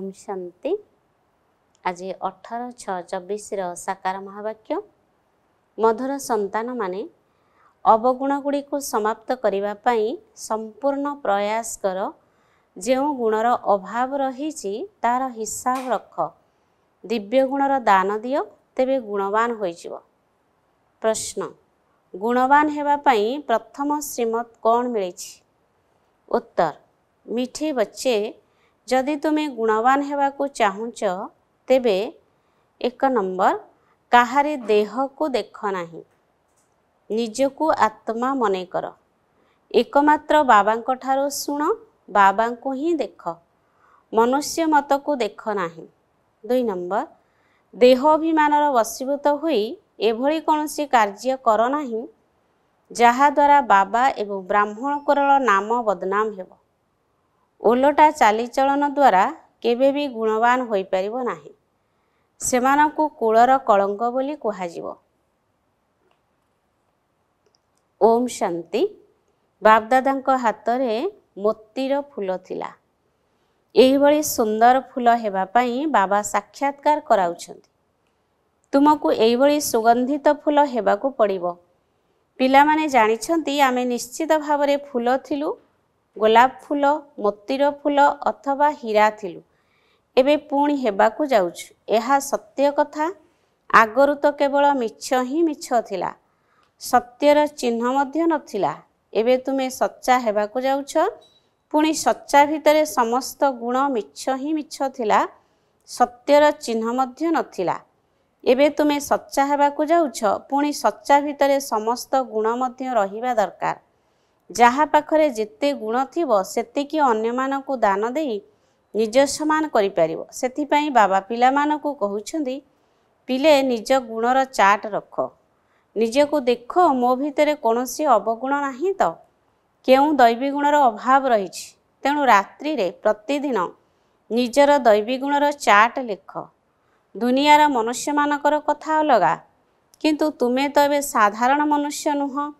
ओम शांति। आज 18/6/24 साकार महावाक्य। मधुर संतान माने अवगुण गुड़ी को समाप्त करने पाई संपूर्ण प्रयास कर। जो गुणर अभाव रही तार हिसाब रख। दिव्य गुणर दान दियो तेबे गुणवान होइजिवो। प्रश्न, गुणवान हेबा पाई प्रथम श्रीमत कौन मिली? उत्तर, मीठे बच्चे, जदि तुम्हें गुणवान हेबाकु चाहुच तेबे 1 नंबर, काहारी देह को देख नाही, निजकु आत्मा मने कर। एकमात्र बाबांको ठारो सुण, बाबांको ही देख, मनुष्य मत को देख नाही। 2 नंबर, देह अभिमानर वशीभूत होई एभली कौनसी कार्य कर नाही जहा द्वारा बाबा एवं ब्राह्मण कोरल नाम बदनाम हेबो। ओलटा चालीचलन द्वारा केबे भी गुणवान होई परिबो नाही। सेमानकु कुलर कलंक बोली कुहाजिबो। ओम शांति। बापदादांको हातरे मोतीर फूल थिला। एही भली सुंदर फूल हेबा पाई बाबा साक्षात्कार कराउछंती। तुमको एही भली सुगंधित फूल हेबाकु पड़िबो। पिलामाने जानिछंती आमे निश्चित भावरे फूल थिलु, गोलाप फूल, मोतीर फूल अथवा हीरा थिलु। एबे पुणी हेबाकु जाउछु। एहा सत्य कथा। आगरु तो केवल मिछ ही मिछ थिला, सत्यर चिन्ह मध्य नथिला। एबे तुमे सच्चा हेबाकु जाउछ। पुणी सच्चा भितरे समस्त गुण मिछ ही मिछ थिला, सत्यर चिन्ह मध्य नथिला। एबे तुमे सच्चा हेबाकु जाउछ। पुणी सच्चा भितरे समस्त गुण मध्य रहिबा दरकार। जहा पाखरे जेते गुण थिबो सेतिकी अन्यमानकु दान देई निज समान करि परिबो। सेथिपई बाबा पिलामानकु कहउछंदी, पिले निज गुणर चार्ट रख, निजको देख, मो भितरे कोनोसी अवगुण नाही तो, केउ दैवी गुणर अभाव रहिछि। तेणु रात्रि रे प्रतिदिन निजर दैवी गुणर चार्ट लेख। दुनियार मनुष्य मानकर कथा अलगा, किंतु तुमे तो एबे साधारण मनुष्य नुह,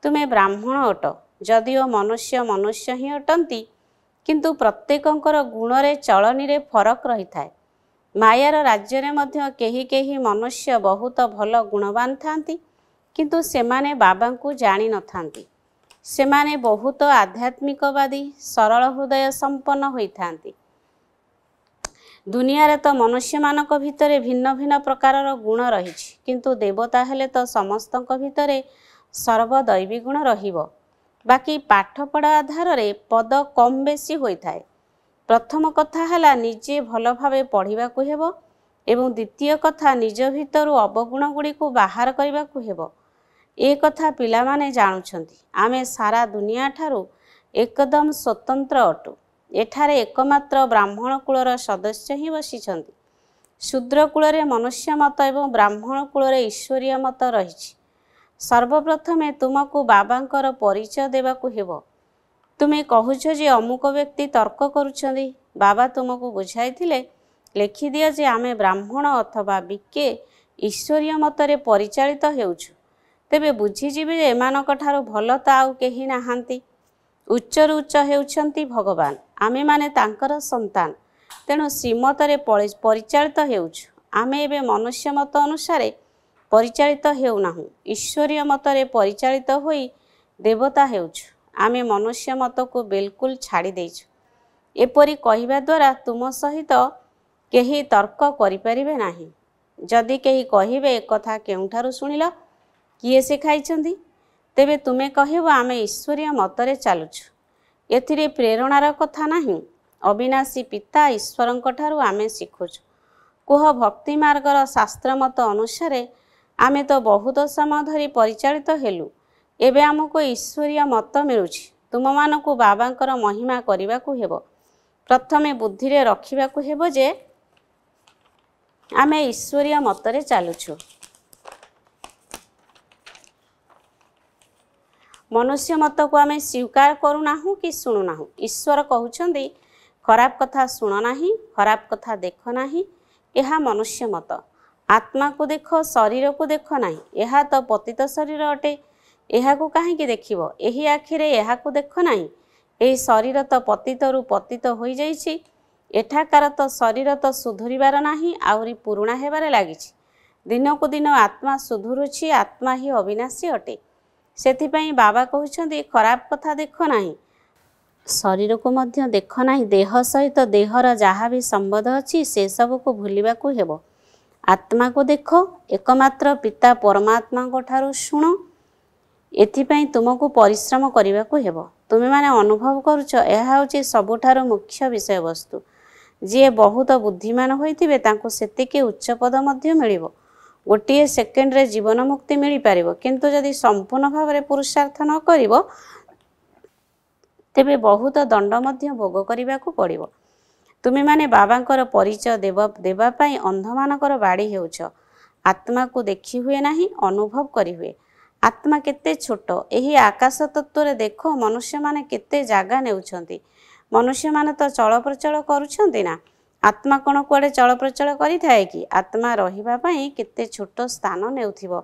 तुमे ब्राह्मण अट। जदिओ मनुष्य मनुष्य ही अटंती, किंतु प्रत्येकंकर गुणरे चलनी रे फरक रही थाए। मायार राज्य रे मध्य केही केही मनुष्य बहुत भल गुणवान थांती, किंतु सेमाने बाबांकु जानी न थांती। सेमाने बहुत आध्यात्मिकवादी, सरल हृदय संपन्न होई थांती। दुनिया रे तो मनुष्य मानक भितरे भिन्न भिन्न प्रकारर गुण रहिछि, किंतु देवता हेले तो समस्तंक भितरे सर्वदैवी गुण रहिबो। बाकी पाठपढ़ा आधार रे पद कम बेसी होई थाए। प्रथम कथा हला निजे भल भावे पढ़िबा को हेबो एवं द्वितीय कथा निज भितरु अवगुण गुड़ी को बाहर करबा को हेबो। ए कथा पिला माने जानुछंती। आमे सारा दुनिया ठारू एकदम स्वतंत्र अटु। एठारे एकमात्र ब्राह्मण कुलर सदस्य ही बसिछंती। शूद्र कुलरे मनुष्य मत एवं ब्राह्मण कुलरे ईश्वरीय मत रहिछि। सर्वप्रथमे तुमको बाबांकर परिचय देवाकू हेबो। तुमे कहूछ जे अमुक व्यक्ति तर्क करुछंदी, बाबा तुमको बुझाइथिले लेखि दिया जे आमे ब्राह्मण अथवा बिके ईश्वरीय मतरे परिचालित हेउछु। तेबे बुझिजिबे जे एमानक ठारू भल त आउ केही नाहांती। उच्चरु उच्च हेउछंती भगवान, आमे माने तांकर संतान। तेणु श्रीमतरे परिचालित हेउछु। आमे एबे मनुष्य मत अनुसारे परिचालित हेउनाहु, ईश्वरीय मतरे परिचालित होई देवता हेउछु। आमे मनुष्य मत को बिल्कुल छाड़ी देइछु। एपरि कहिबा द्वारा तुम सहित केही तर्क करि परिबे नाही। जदि केही कहिबे कथा केउठारु सुनिल, किए सिखाइछंती, तेबे तुमे कहिबो आमे ईश्वरीय मतरे चालुछु। एथिरे प्रेरणार कथा नाही। अविनाशी पिता ईश्वरंक ठारू आमे शिखुछु। कुह भक्ति मार्गर शास्त्र मत अनुसारे आमे तो बहुत समय धरी परिचालित हेलु। एबे आमको ईश्वरीय मत मिलुछि। तुम मानकु बाबांकर महिमा करिबाकू हेबो। प्रथमे बुद्धि रे रखिबाकू हेबो जे आमे ईश्वरीय मतरे चालुछु। मनुष्य मत को आमे स्वीकार करूनाहु कि सुनुनाहु। ईश्वर कहउछंदी, खराब कथा सुन नाही, खराब कथा देख नाही, एहा मनुष्य मत। आत्मा को देख, शरीर को देख नाही। एहा तो पतित शरीर अटे, एहा को काहेकि देखिबो? एही आखिरे एहा को देख नाही। एही शरीर तो पतित रु पतित होई जाइछि। एठाकार तो शरीर तो सुधुरिबार नाही आउरी पुरुणा हेबारे लागिछि। दिनकु दिन आत्मा सुधुरुछि, आत्मा ही अविनाशी अटे। सेथिपाई बाबा कहउछन्ति खराब कथा देख नाही, शरीर को मध्य देख नाही, देह सहित देहर जहाँ भी संबंध अछि से सब को भूलिबाकु हेबो। आत्मा को देख, एकमात्र पिता परमात्मा को ठारू शुण। एथिपाई तुमको परिश्रम करबाकु हेबो। तुमे माने अनुभव करुछ, एहा होछि सबुठारू मुख्य विषय वस्तु। जी बहुत बुद्धिमान होइथिबे तांको सेतिके उच्च पद मध्य मिलिबो। गोटे सेकेंड रे जीवन मुक्ति मिल पारिबो, किंतु जदि संपूर्ण भाव में पुरुषार्थ न करिवो तेबे बहुत दंड मध्य भोग करबाकू पड़िबो। तुमे माने बाबांकर परिचय देवा पाई अंध मानकर बाड़ी हेउछ। आत्मा को देखी हुए नाही, अनुभव करी हुए। आत्मा केते छोट, एही आकाश तत्व रे देख मनुष्य माने केते जागा नेउछंती। मनुष्य माने तो चल प्रचल करूछंती ना, आत्मा कोन कुआडे चल प्रचल करि थाए कि? आत्मा रहिबा पाई केते छोट स्थान नेउथिबो।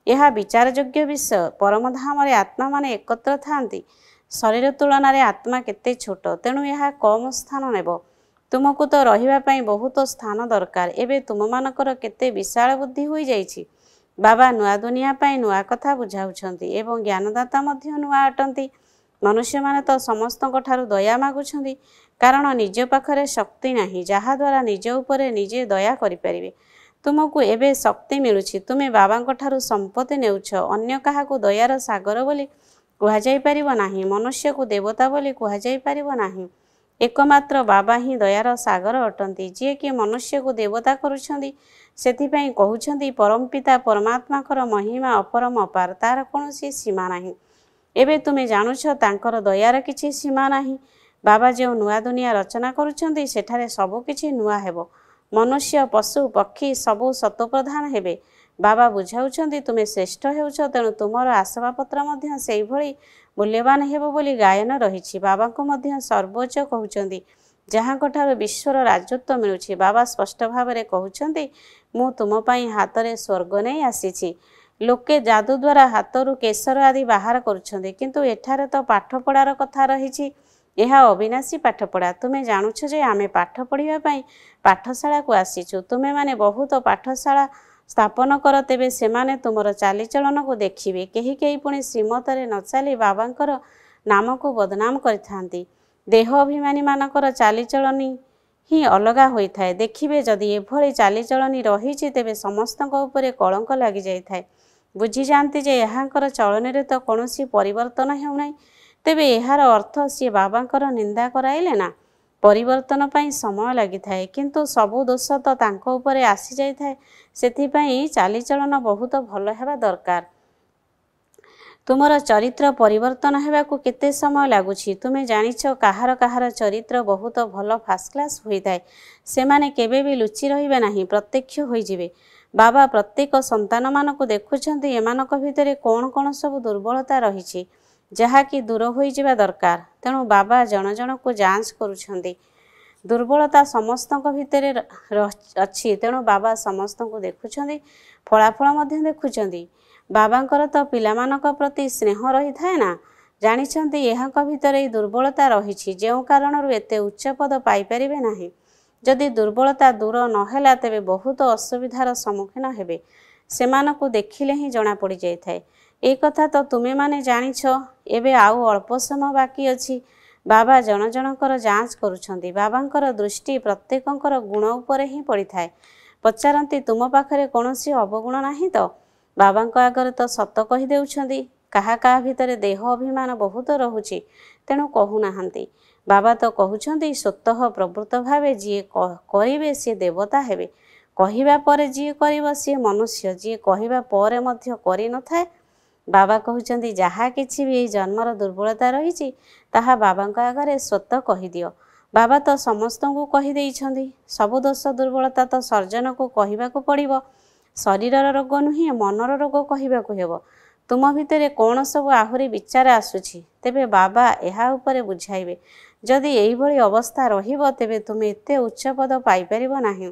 यह विचार योग्य विषय। परमधाम रे आत्मा माने एकत्र थांती। शरीर तुलन रे आत्मा केते छोट, तेणु यह कम स्थान नेब। तुमको तो रहिबा पाई बहुत स्थान दरकार। एबे तुम मानकर केते विशाल बुद्धि होई जाईछि। बाबा नुआ दुनिया पाई नुआ कथा बुझाउछंती एवं ज्ञानदाता मध्य नुआ अटंती। मनुष्य माने तो समस्तଙ୍କ ठारू दया मागुछंती, कारण निज पाखरे शक्ति नाही जहा द्वारा निज उपरे निजे दया करि परिबे। तुमको एबे शक्ति मिलुछि, तुमे बाबांक ठारू संपत्ति नेउछ। अन्य काहाकू दयार सागर बोली कुहा जाई परिबो नाही, मनुष्य को देवता बोली कुहा जाई परिबो नाही। एकमात्र बाबा ही दयार सागर अटंती, जे कि मनुष्य को देवता करुछंती। सेथिपाई कहउछंती परमपिता परमात्माकर महिमा अपरम अपार, तार कोनोसी सीमा नाही। एबे तुमे जानुछ तांकर दयार किछि सीमा नाही। बाबा जो नुआ दुनिया रचना करुछंती सेठारे सबु किछि नुआ हेबो। मनुष्य पशु पक्षी सबु सत्वप्रधान हेबे। बाबा बुझाउछंती तुमे श्रेष्ठ हेउछ, तेणु तुमर आसवाबपत्र मध्य सेहि भଳି मूल्यवान हेबो बोली गायन रहिछि। बाबा को मध्य सर्वोच्च कहउछंती, जहां ठारू विश्वर राजत्व मिलुछि। बाबा स्पष्ट भाव में कहउछंती मु तुम पई हातरे स्वर्ग नै आसीछि। लोके जादू द्वारा हाथरू केसर आदि बाहर करुछंती, किंतु एठारे तो पाठ पढ़ार कथा रहिछि। यह अविनाशी पाठपढ़ा। तुमे जानुछ जे आमे पाठ पढ़िबा पई पाठशाला को आसीछु। तुमे माने बहुत पाठशाला स्थापन कर, तेबे सेमाने तुमर चालीचलन को देखिबे। केही केही पुणी श्रीमतरे न चली बाबांकर नाम को बदनाम करिथांती। देह अभिमानी मानकर चालीचलनी ही अलगा होई थाए। देखिबे जदि एभଳି चालीचलनी रहिछि तेबे समस्तक उपरे कलंक लागि जाई थाए। बुझी जानती जे यहांकर चलने तो कौनसी परिवर्तन हेउनाई, तेबे एहार अर्थ सी बाबांकर निंदा कराइले ना। परिवर्तन पाई समय लगी थाए, किंतु सबु दोष तो तांको उपरे आसी जाई थाए। सेथिपाई चालीचलन बहुत भल हेबा दरकार। तुमर चरित्र परिवर्तन हेबाकू केते समय लागुछि? तुमे जानिछ काहार काहार चरित्र बहुत भल फास्ट क्लास होई थाए। सेमाने केबे भी लुचि रहिबे नाही, प्रत्यक्ष होई जिवे। बाबा प्रत्येक संतान मानकू देखुछंती एमानक भितरे कोन कोन सब दुर्बलता रहिछि, जहा कि दूर होई जिबा दरकार। तेणु बाबा जन जन को जांच करुछंती। दुर्बलता समस्तक भितरे अछि, तेणु बाबा समस्तक देखुछंती, फलाफल मध्य देखुछंती। बाबांकर तो पिलामानक प्रति स्नेह रही थाए ना। जानिछंती एहांक भितरे दुर्बलता रहिछि, जेउ कारणरु एते उच्च पद पाई परिबे नाही। जदि दुर्बलता दूर नहेला तेबे बहुत असुविधार सम्मुखीन हेबे। सेमानकू देखिले ही जना पड़ी जाई थाए। ए कथा तो तुमे माने जानिछ। एबे आउ अल्प समय बाकी अछि। बाबा जन जनकर जांच करुछंती। बाबांकर दृष्टि प्रत्येकंकर गुण उपरे ही पड़ी थाए। पचारंती तुम पाखरे कौनसी अवगुण नाही तो? बाबांक आगरे तो सत कहि देउछंती। काहा काहा भितरे देह अभिमान बहुत रहुछि, तेणु कहु नाहंती। बाबा तो कहउछंती स्वतः प्रवृत्त भावे जी करिवे सी देवता हेबे। कहिबा परे जी करिव सी मनुष्य, जी कहिबा परे मध्य करि न थाए। बाबा कहउछंती जहा किछि भी एई जन्मर दुर्बलता रहिछि ताहा बाबांक आगरे स्वतः कहि दियो। बाबा तो समस्तଙ୍କୁ कहि देइछंती। सबु दोष दुर्बलता तो सर्जन को कहिबाकू पड़िबो। शरीरर रोग नुहे, मनर रोग कहिबाकू हेबो। तुम भितरे कौन सब आहुरी विचार आसुछि, तेबे बाबा एहा उपरे बुझाइबे। जदि एई भଳି अवस्था रहिबो तेबे तुमे एते उच्च पद पाई परिबो नाही।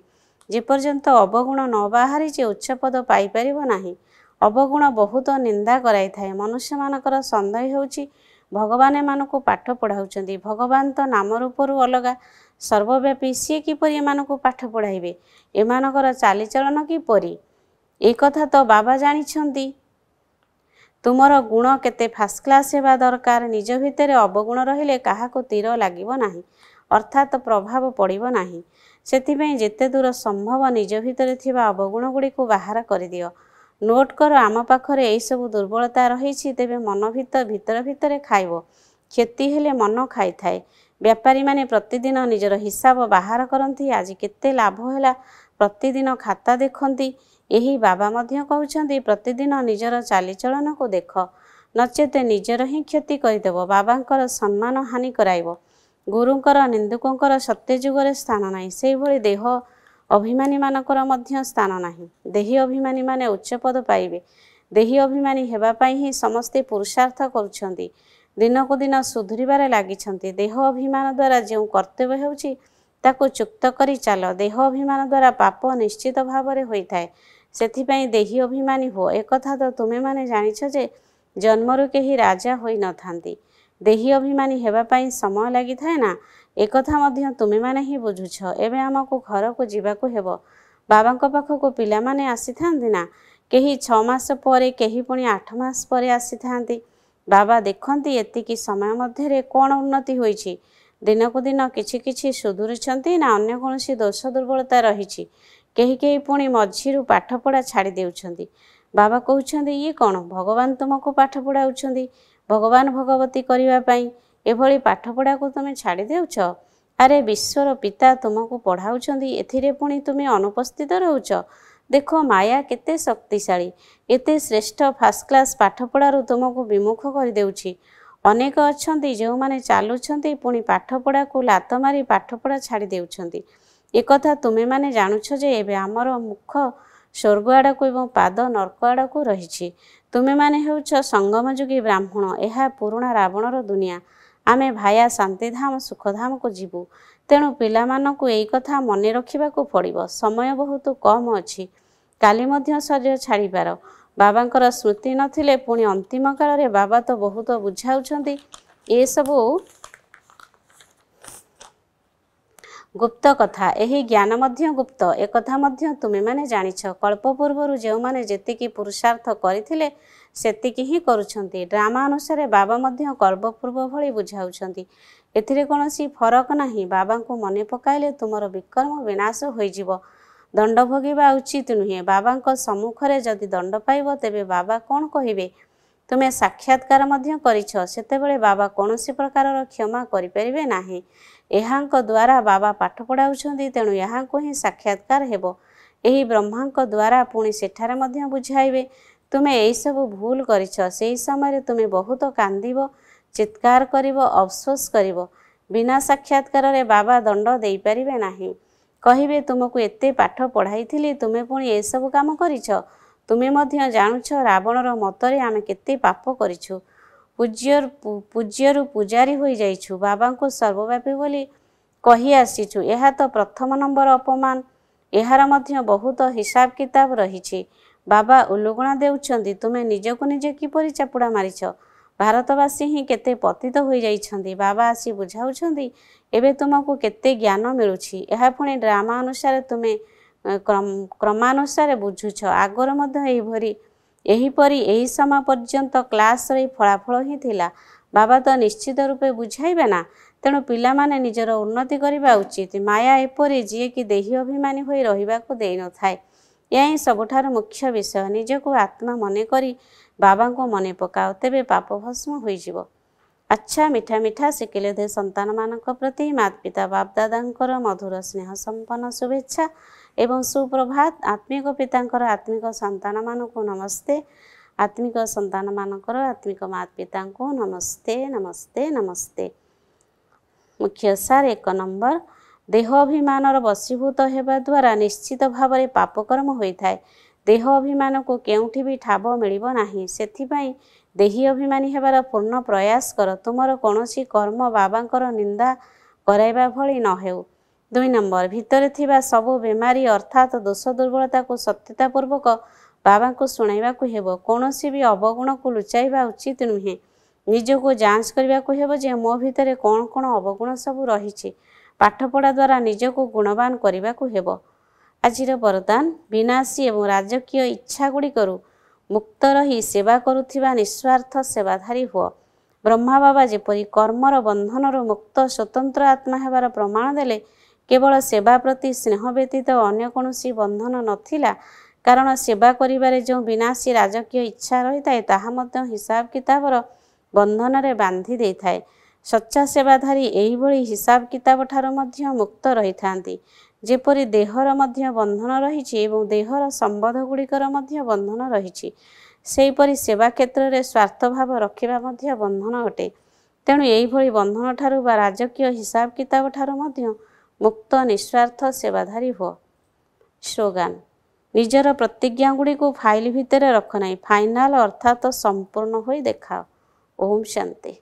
जे पर्यंत अवगुण न बाहारिछि उच्च पद पाई परिबो नाही। अवगुण बहुत निंदा कराई थाए। मनुष्य मानकर संदेह हेउछि ଭଗବାନ ଏମାନଙ୍କୁ ପାଠ ପଢ଼ାଉଛନ୍ତି। ଭଗବାନ ତ ନାମ ରୂପରୁ ଅଲଗା, ସର୍ବବ୍ୟାପୀ। ସିଏ କିପରି ଏମାନଙ୍କୁ ପାଠ ପଢ଼ାଇବେ? ଏମାନଙ୍କର ଚାଲିଚଳନ କିପରି? ଏ କଥା ତ ବାବା ଜାଣିଛନ୍ତି। ତୁମର ଗୁଣ କେତେ ଫାଷ୍ଟ କ୍ଲାସ୍ ହେବା ଦରକାର। ନିଜ ଭିତରେ ଅବଗୁଣ ରହିଲେ କାହାକୁ ତୀର ଲାଗିବ ନାହିଁ, ଅର୍ଥାତ୍ ପ୍ରଭାବ ପଡ଼ିବ ନାହିଁ। ସେଥିପାଇଁ ଯେତେ ଦୂର ସମ୍ଭବ ନିଜ ଭିତରେ ଥିବା ଅବଗୁଣ ଗୁଡ଼ିକୁ ବାହାର କରିଦିଅ। ନୋଟ୍ କର, ଆମ ପାଖରେ ଏହିସବୁ ଦୁର୍ବଳତା ରହିଛି, ତେବେ ମନ ଭିତରେ ଭିତରେ ଖାଇବ। କ୍ଷତି ହେଲେ ମନ ଖାଇଥାଏ। ବେପାରୀମାନେ ପ୍ରତିଦିନ ନିଜର ହିସାବ ବାହାର କରନ୍ତି। ଆଜି କେତେ ଲାଭ ହେଲା ପ୍ରତିଦିନ ଖାତା ଦେଖନ୍ତି। ଏହି ବାବା ମଧ୍ୟ କହୁଛନ୍ତି ପ୍ରତିଦିନ ନିଜର ଚାଲିଚଳନକୁ ଦେଖ, ନଚେତ ନିଜର ହିଁ କ୍ଷତି କରିଦେବ। ବାବାଙ୍କର ସମ୍ମାନ ହାନି କରାଇବ। ଗୁରୁଙ୍କର ନିନ୍ଦୁକଙ୍କର ସତ୍ୟଯୁଗରେ ସ୍ଥାନ ନାହିଁ। ସେହିଭଳି ଦେହ ଅଭିମାନୀମାନଙ୍କର ମଧ୍ୟ ସ୍ଥାନ ନାହିଁ। ଦେହୀ ଅଭିମାନୀମାନେ ଉଚ୍ଚପଦ ପାଇବେ। ଦେହୀ ଅଭିମାନୀ ହେବା ପାଇଁ ହିଁ ସମସ୍ତେ ପୁରୁଷାର୍ଥ କରୁଛନ୍ତି, ଦିନକୁ ଦିନ ସୁଧୁରିବାରେ ଲାଗିଛନ୍ତି। ଦେହ ଅଭିମାନ ଦ୍ୱାରା ଯେଉଁ କର୍ତ୍ତବ୍ୟ ହେଉଛି ତାକୁ ଚୁକ୍ତ କରି ଚାଲ। ଦେହ ଅଭିମାନ ଦ୍ୱାରା ପାପ ନିଶ୍ଚିତ ଭାବରେ ହୋଇଥାଏ। ସେଥିପାଇଁ ଦେହୀ ଅଭିମାନୀ ହୁଅ। ଏକଥା ତ ତୁମେମାନେ ଜାଣିଛ ଯେ ଜନ୍ମରୁ କେହି ରାଜା ହୋଇନଥାନ୍ତି। ଦେହୀ ଅଭିମାନୀ ହେବା ପାଇଁ ସମୟ ଲାଗିଥାଏ ନା, ଏକଥା ମଧ୍ୟ ତୁମେମାନେ ହିଁ ବୁଝୁଛ। ଏବେ ଆମକୁ ଘରକୁ ଯିବାକୁ ହେବ। ବାବାଙ୍କ ପାଖକୁ ପିଲାମାନେ ଆସିଥାନ୍ତି ନା, କେହି 6 ମାସ ପରେ, କେହି ପୁଣି 8 ମାସ ପରେ ଆସିଥାନ୍ତି। ବାବା ଦେଖନ୍ତି ଏତିକି ସମୟ ମଧ୍ୟରେ କ'ଣ ଉନ୍ନତି ହୋଇଛି। ଦିନକୁ ଦିନ କିଛି କିଛି ସୁଧୁରୁଛନ୍ତି ନା ଅନ୍ୟ କୌଣସି ଦୋଷ ଦୁର୍ବଳତା ରହିଛି। କେହି କେହି ପୁଣି ମଝିରୁ ପାଠପଢ଼ା ଛାଡ଼ି ଦେଉଛନ୍ତି। ବାବା କହୁଛନ୍ତି, ଇଏ କ'ଣ? ଭଗବାନ ତୁମକୁ ପାଠ ପଢ଼ାଉଛନ୍ତି ଭଗବାନ ଭଗବତୀ କରିବା ପାଇଁ। ଏଭଳି ପାଠପଢ଼ାକୁ ତୁମେ ଛାଡ଼ି ଦେଉଛ? ଆରେ ବିଶ୍ୱର ପିତା ତୁମକୁ ପଢ଼ାଉଛନ୍ତି, ଏଥିରେ ପୁଣି ତୁମେ ଅନୁପସ୍ଥିତ ରହୁଛ। ଦେଖ ମାୟା କେତେ ଶକ୍ତିଶାଳୀ। ଏତେ ଶ୍ରେଷ୍ଠ ଫାଷ୍ଟ କ୍ଲାସ୍ ପାଠପଢ଼ାରୁ ତୁମକୁ ବିମୁଖ କରିଦେଉଛି। ଅନେକ ଅଛନ୍ତି ଯେଉଁମାନେ ଚାଲୁଛନ୍ତି ପୁଣି ପାଠପଢ଼ାକୁ ଲାତ ମାରି ପାଠପଢ଼ା ଛାଡ଼ି ଦେଉଛନ୍ତି। ଏକଥା ତୁମେମାନେ ଜାଣୁଛ ଯେ ଏବେ ଆମର ମୁଖ ସ୍ୱର୍ଗ ଆଡ଼କୁ ଏବଂ ପାଦ ନର୍କ ଆଡ଼କୁ ରହିଛି। ତୁମେମାନେ ହେଉଛ ସଙ୍ଗମଯୁଗୀ ବ୍ରାହ୍ମଣ। ଏହା ପୁରୁଣା ରାବଣର ଦୁନିଆ। ଆମେ ଭାୟା ଶାନ୍ତିଧାମ ସୁଖଧାମକୁ ଯିବୁ। ତେଣୁ ପିଲାମାନଙ୍କୁ ଏଇ କଥା ମନେ ରଖିବାକୁ ପଡ଼ିବ। ସମୟ ବହୁତ କମ୍ ଅଛି। କାଲି ମଧ୍ୟ ଶରୀର ଛାଡ଼ିପାର। ବାବାଙ୍କର ସ୍ମୃତି ନଥିଲେ ପୁଣି ଅନ୍ତିମ କାଳରେ ବାବା ତ ବହୁତ ବୁଝାଉଛନ୍ତି। ଏସବୁ ଗୁପ୍ତ କଥା। ଏହି ଜ୍ଞାନ ମଧ୍ୟ ଗୁପ୍ତ। ଏକଥା ମଧ୍ୟ ତୁମେମାନେ ଜାଣିଛ। କଳ୍ପ ପୂର୍ବରୁ ଯେଉଁମାନେ ଯେତିକି ପୁରୁଷାର୍ଥ କରିଥିଲେ ସେତିକି ହିଁ କରୁଛନ୍ତି। ଡ୍ରାମା ଅନୁସାରେ ବାବା ମଧ୍ୟ କଳ୍ପପୂର୍ବ ଭଳି ବୁଝାଉଛନ୍ତି। ଏଥିରେ କୌଣସି ଫରକ ନାହିଁ। ବାବାଙ୍କୁ ମନେ ପକାଇଲେ ତୁମର ବିକର୍ମ ବିନାଶ ହୋଇଯିବ। ଦଣ୍ଡ ଭୋଗିବା ଉଚିତ ନୁହେଁ। ବାବାଙ୍କ ସମ୍ମୁଖରେ ଯଦି ଦଣ୍ଡ ପାଇବ ତେବେ ବାବା କ'ଣ କହିବେ? ତୁମେ ସାକ୍ଷାତକାର ମଧ୍ୟ କରିଛ, ସେତେବେଳେ ବାବା କୌଣସି ପ୍ରକାରର କ୍ଷମା କରିପାରିବେ ନାହିଁ। ଏହାଙ୍କ ଦ୍ୱାରା ବାବା ପାଠ ପଢ଼ାଉଛନ୍ତି, ତେଣୁ ଏହାଙ୍କୁ ହିଁ ସାକ୍ଷାତକାର ହେବ। ଏହି ବ୍ରହ୍ମାଙ୍କ ଦ୍ୱାରା ପୁଣି ସେଠାରେ ମଧ୍ୟ ବୁଝାଇବେ। ତୁମେ ଏହିସବୁ ଭୁଲ କରିଛ। ସେହି ସମୟରେ ତୁମେ ବହୁତ କାନ୍ଦିବ, ଚିତ୍କାର କରିବ, ଅଫସୋସ କରିବ। ବିନା ସାକ୍ଷାତକାରରେ ବାବା ଦଣ୍ଡ ଦେଇପାରିବେ ନାହିଁ। କହିବେ ତୁମକୁ ଏତେ ପାଠ ପଢ଼ାଇଥିଲି, ତୁମେ ପୁଣି ଏସବୁ କାମ କରିଛ। ତୁମେ ମଧ୍ୟ ଜାଣୁଛ ରାବଣର ମତରେ ଆମେ କେତେ ପାପ କରିଛୁ। ପୂଜ୍ୟରୁ ପୂଜାରୀ ହୋଇଯାଇଛୁ। ବାବାଙ୍କୁ ସର୍ବବ୍ୟାପୀ ବୋଲି କହି ଆସିଛୁ। ଏହା ତ ପ୍ରଥମ ନମ୍ବର ଅପମାନ। ଏହାର ମଧ୍ୟ ବହୁତ ହିସାବ କିତାବ ରହିଛି। ବାବା ଉଲୁଗୁଣା ଦେଉଛନ୍ତି। ତୁମେ ନିଜକୁ ନିଜେ କିପରି ଚାପୁଡ଼ା ମାରିଛ। ଭାରତବାସୀ ହିଁ କେତେ ପତିତ ହୋଇଯାଇଛନ୍ତି। ବାବା ଆସି ବୁଝାଉଛନ୍ତି ଏବେ ତୁମକୁ କେତେ ଜ୍ଞାନ ମିଳୁଛି। ଏହା ପୁଣି ଡ୍ରାମା ଅନୁସାରେ ତୁମେ କ୍ରମାନୁସାରେ ବୁଝୁଛ। ଆଗରୁ ମଧ୍ୟ ଏହିପରି ଏହି ସମୟ ପର୍ଯ୍ୟନ୍ତ କ୍ଲାସ୍ର ଏହି ଫଳାଫଳ ହିଁ ଥିଲା। ବାବା ତ ନିଶ୍ଚିତ ରୂପେ ବୁଝାଇବେ ନା। ତେଣୁ ପିଲାମାନେ ନିଜର ଉନ୍ନତି କରିବା ଉଚିତ। ମାୟା ଏପରି ଯିଏକି ଦେହୀ ଅଭିମାନୀ ହୋଇ ରହିବାକୁ ଦେଇନଥାଏ। ଏହା ହିଁ ସବୁଠାରୁ ମୁଖ୍ୟ ବିଷୟ। ନିଜକୁ ଆତ୍ମା ମନେକରି ବାବାଙ୍କୁ ମନେ ପକାଅ, ତେବେ ପାପ ଭସ୍ମ ହୋଇଯିବ। ଆଚ୍ଛା, ମିଠା ମିଠା ଶିଖିଲେ ସନ୍ତାନମାନଙ୍କ ପ୍ରତି ମାତା ପିତା ବାପଦାଦାଙ୍କର ମଧୁର ସ୍ନେହ ସମ୍ପନ୍ନ ଶୁଭେଚ୍ଛା ଏବଂ ସୁପ୍ରଭାତ। ଆତ୍ମିକ ପିତାଙ୍କର ଆତ୍ମିକ ସନ୍ତାନମାନଙ୍କୁ ନମସ୍ତେ। ଆତ୍ମିକ ସନ୍ତାନମାନଙ୍କର ଆତ୍ମିକ ମାତା ପିତାଙ୍କୁ ନମସ୍ତେ ନମସ୍ତେ ନମସ୍ତେ। ମୁଖ୍ୟ ସାର 1 ନମ୍ବର, ଦେହ ଅଭିମାନର ବଶୀଭୂତ ହେବା ଦ୍ୱାରା ନିଶ୍ଚିତ ଭାବରେ ପାପକର୍ମ ହୋଇଥାଏ। ଦେହ ଅଭିମାନକୁ କେଉଁଠି ବି ଠାବ ମିଳିବ ନାହିଁ। ସେଥିପାଇଁ ଦେହୀ ଅଭିମାନୀ ହେବାର ପୂର୍ଣ୍ଣ ପ୍ରୟାସ କର। ତୁମର କୌଣସି କର୍ମ ବାବାଙ୍କର ନିନ୍ଦା କରାଇବା ଭଳି ନ ହେଉ। 2 ନମ୍ବର, ଭିତରେ ଥିବା ସବୁ ବେମାରୀ ଅର୍ଥାତ୍ ଦୋଷ ଦୁର୍ବଳତାକୁ ସତ୍ୟତାପୂର୍ବକ ବାବାଙ୍କୁ ଶୁଣାଇବାକୁ ହେବ। କୌଣସି ବି ଅବଗୁଣକୁ ଲୁଚାଇବା ଉଚିତ ନୁହେଁ। ନିଜକୁ ଯାଞ୍ଚ କରିବାକୁ ହେବ ଯେ ମୋ ଭିତରେ କ'ଣ କ'ଣ ଅବଗୁଣ ସବୁ ରହିଛି। ପାଠପଢ଼ା ଦ୍ୱାରା ନିଜକୁ ଗୁଣବାନ କରିବାକୁ ହେବ। ଆଜିର ବରଦାନ, ବିନାଶୀ ଏବଂ ରାଜକୀୟ ଇଚ୍ଛାଗୁଡ଼ିକରୁ ମୁକ୍ତ ରହି ସେବା କରୁଥିବା ନିଃସ୍ୱାର୍ଥ ସେବାଧାରୀ ହୁଅ। ବ୍ରହ୍ମା ବାବା ଯେପରି କର୍ମର ବନ୍ଧନରୁ ମୁକ୍ତ ସ୍ୱତନ୍ତ୍ର ଆତ୍ମା ହେବାର ପ୍ରମାଣ ଦେଲେ, କେବଳ ସେବା ପ୍ରତି ସ୍ନେହ ବ୍ୟତୀତ ଅନ୍ୟ କୌଣସି ବନ୍ଧନ ନଥିଲା। କାରଣ ସେବା କରିବାରେ ଯେଉଁ ବିନାଶୀ ରାଜକୀୟ ଇଚ୍ଛା ରହିଥାଏ, ତାହା ମଧ୍ୟ ହିସାବ କିତାବର ବନ୍ଧନରେ ବାନ୍ଧି ଦେଇଥାଏ। ସଚ୍ଚା ସେବାଧାରୀ ଏହିଭଳି ହିସାବ କିତାବ ଠାରୁ ମଧ୍ୟ ମୁକ୍ତ ରହିଥାନ୍ତି। ଯେପରି ଦେହର ମଧ୍ୟ ବନ୍ଧନ ରହିଛି ଏବଂ ଦେହର ସମ୍ବନ୍ଧଗୁଡ଼ିକର ମଧ୍ୟ ବନ୍ଧନ ରହିଛି, ସେହିପରି ସେବା କ୍ଷେତ୍ରରେ ସ୍ୱାର୍ଥଭାବ ରଖିବା ମଧ୍ୟ ବନ୍ଧନ ଅଟେ। ତେଣୁ ଏହିଭଳି ବନ୍ଧନଠାରୁ ବା ରାଜକୀୟ ହିସାବ କିତାବ ଠାରୁ ମଧ୍ୟ ମୁକ୍ତ ନିଃସ୍ୱାର୍ଥ ସେବାଧାରୀ ହୁଅ। ସ୍ଲୋଗାନ: ନିଜର ପ୍ରତିଜ୍ଞାଗୁଡ଼ିକୁ ଫାଇଲ ଭିତରେ ରଖ ନାହିଁ, ଫାଇନାଲ ଅର୍ଥାତ୍ ସମ୍ପୂର୍ଣ୍ଣ ହୋଇ ଦେଖାଅ। ଓମ୍ ଶାନ୍ତି।